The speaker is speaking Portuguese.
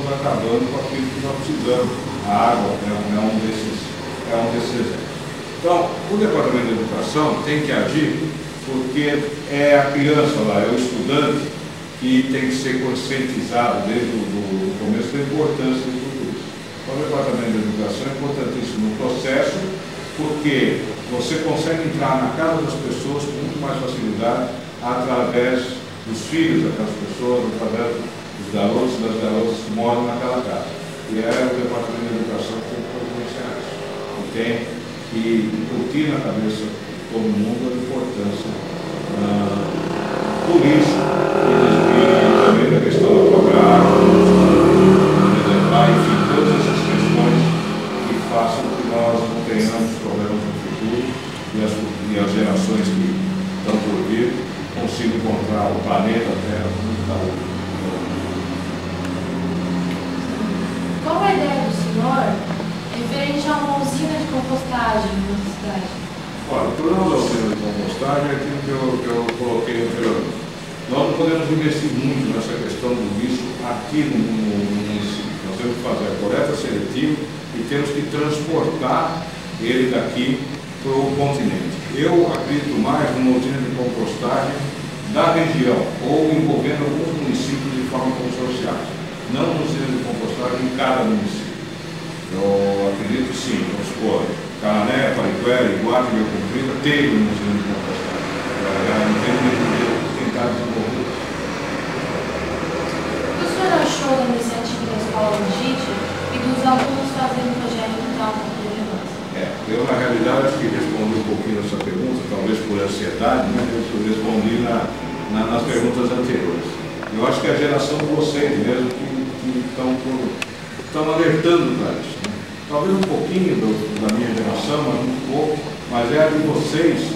estamos acabando com aquilo que nós precisamos. A água é um desses exemplos. Então, o Departamento de Educação tem que agir porque é a criança lá, é o estudante que tem que ser conscientizado desde o começo da importância de tudo isso. Então, o Departamento de Educação é importantíssimo no processo, porque você consegue entrar na casa das pessoas com muito mais facilidade através dos filhos daquelas pessoas, através dos garotos e das garotas que moram naquela casa. E é o Departamento de Educação que tem que providenciar isso. E tem que incutir na cabeça de todo mundo a importância por isso, e também da questão da programa, enfim, todas essas questões que façam que nós não tenhamos problemas no futuro e as gerações que estão por vir consigam encontrar o planeta Terra muito saúde. Qual a ideia do senhor referente a uma usina de compostagem na cidade? Olha, o problema da usina de compostagem é aquilo que eu coloquei anteriormente. Nós não podemos investir muito nessa questão do lixo aqui no município. Nós temos que fazer a coleta seletiva e temos que transportar ele daqui para o continente. Eu acredito mais numa usina de compostagem da região ou envolvendo alguns municípios de forma consorciada, não uma usina de compostagem em cada município. Eu acredito sim, vamos supor, Canané, Pariquera, Iguape, Rio Comprido, teve uma usina de compostagem. Não tem muito tentar desenvolver. O que o senhor achou da iniciativa da Escola Legítima e dos alunos fazendo o projeto de tal relevância? Eu, na realidade, acho que respondi um pouquinho essa pergunta, talvez por ansiedade, né? Eu respondi nas perguntas anteriores. Eu acho que é a geração de vocês mesmo que estão alertando para isso. Né? Talvez um pouquinho da minha geração, mas muito pouco, mas é a de vocês